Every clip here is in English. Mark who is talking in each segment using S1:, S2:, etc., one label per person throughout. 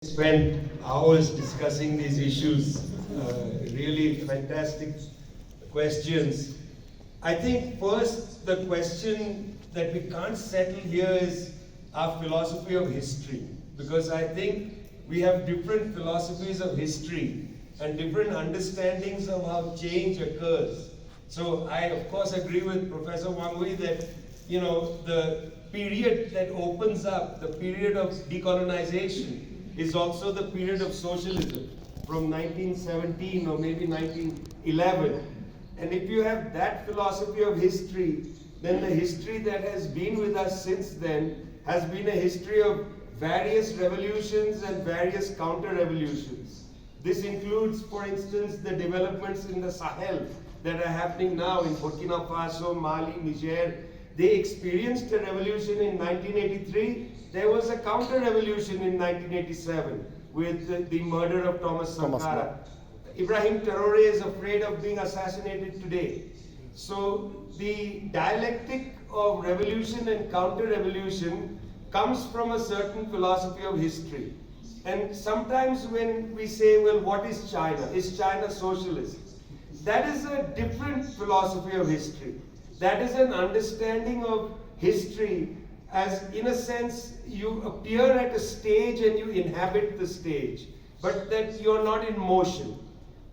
S1: Spent hours discussing these issues. Really fantastic questions. I think first the question that we can't settle here is our philosophy of history, because I think we have different philosophies of history and different understandings of how change occurs. So I of course agree with Professor Wangui that the period that opens up, the period of decolonization, is also the period of socialism from 1917 or maybe 1911. And if you have that philosophy of history, then the history that has been with us since then has been a history of various revolutions and various counter-revolutions. This includes, for instance, the developments in the Sahel that are happening now in Burkina Faso, Mali, Niger. They experienced a revolution in 1983. There was a counter-revolution in 1987 with the murder of Thomas Sankara. Ibrahim Traore is afraid of being assassinated today. So the dialectic of revolution and counter-revolution comes from a certain philosophy of history. And sometimes when we say, well, what is China? Is China socialist? That is a different philosophy of history. That is an understanding of history as, in a sense, you appear at a stage and you inhabit the stage, but that you're not in motion.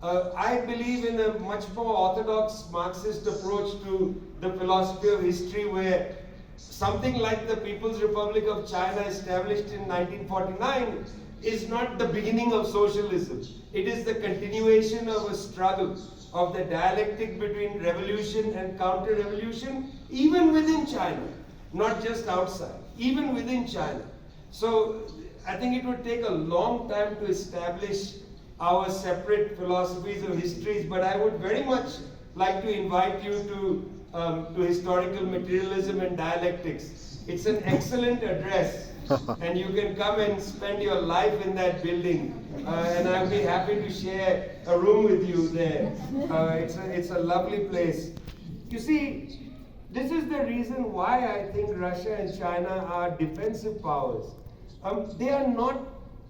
S1: I believe in a much more orthodox Marxist approach to the philosophy of history, where something like the People's Republic of China, established in 1949, is not the beginning of socialism. It is the continuation of a struggle, of the dialectic between revolution and counter-revolution, even within China, not just outside, even within China. So I think it would take a long time to establish our separate philosophies of histories, but I would very much like to invite you to historical materialism and dialectics. It's an excellent address, and you can come and spend your life in that building, and I'll be happy to share a room with you there. It's a lovely place. You see, this is the reason why I think Russia and China are defensive powers. They are not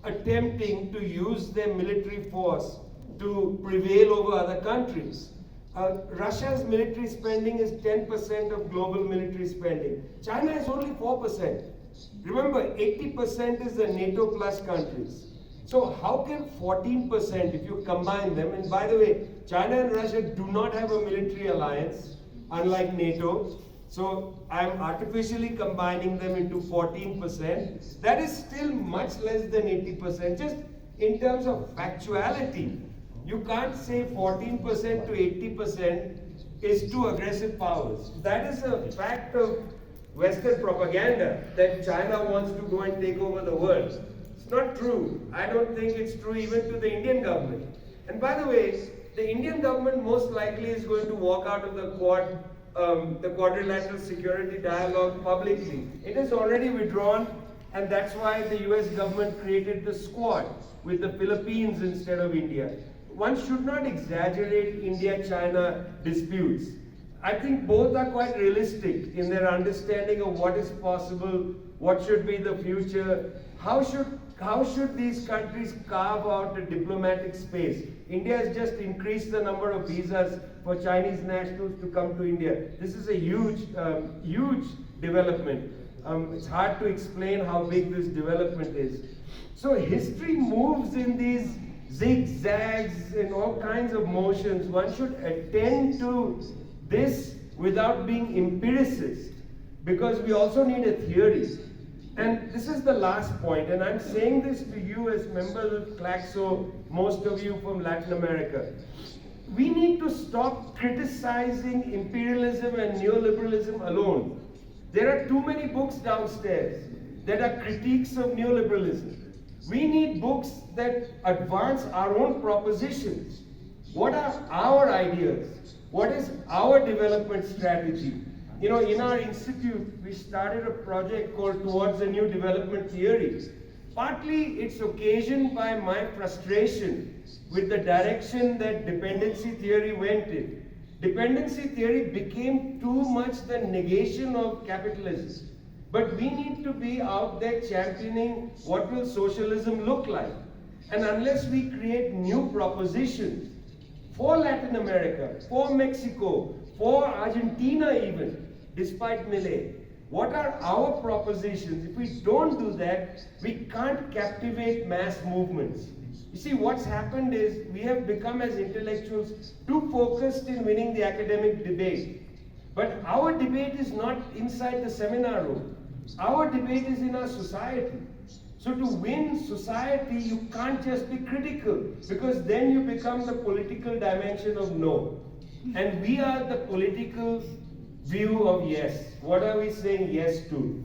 S1: attempting to use their military force to prevail over other countries. Russia's military spending is 10% of global military spending. China is only 4%. Remember, 80% is the NATO plus countries. So how can 14%, if you combine them, and by the way, China and Russia do not have a military alliance, unlike NATO. So I'm artificially combining them into 14%. That is still much less than 80%. Just in terms of factuality, you can't say 14% to 80% is two aggressive powers. That is a fact of Western propaganda, that China wants to go and take over the world. It's not true. I don't think it's true even to the Indian government. And by the way, the Indian government most likely is going to walk out of the quadrilateral security dialogue publicly. It has already withdrawn, and that's why the US government created the Squad with the Philippines instead of India. One should not exaggerate India-China disputes. I think both are quite realistic in their understanding of what is possible, what should be the future, how should these countries carve out a diplomatic space. India has just increased the number of visas for Chinese nationals to come to India. This is a huge development. It's hard to explain how big this development is. So history moves in these zigzags and all kinds of motions. One should attend to this without being empiricist, because we also need a theory. And this is the last point, and I'm saying this to you as members of Claxo, most of you from Latin America. We need to stop criticizing imperialism and neoliberalism alone. There are too many books downstairs that are critiques of neoliberalism. We need books that advance our own propositions. What are our ideas? What is our development strategy? In our institute, we started a project called Towards a New Development Theory. Partly it's occasioned by my frustration with the direction that dependency theory went in. Dependency theory became too much the negation of capitalism. But we need to be out there championing what will socialism look like. And unless we create new propositions for Latin America, for Mexico, for Argentina even, despite Milei, what are our propositions? If we don't do that, we can't captivate mass movements. You see, what's happened is we have become as intellectuals too focused in winning the academic debate. But our debate is not inside the seminar room. Our debate is in our society. So to win society, you can't just be critical, because then you become the political dimension of no. And we are the political view of yes. What are we saying yes to?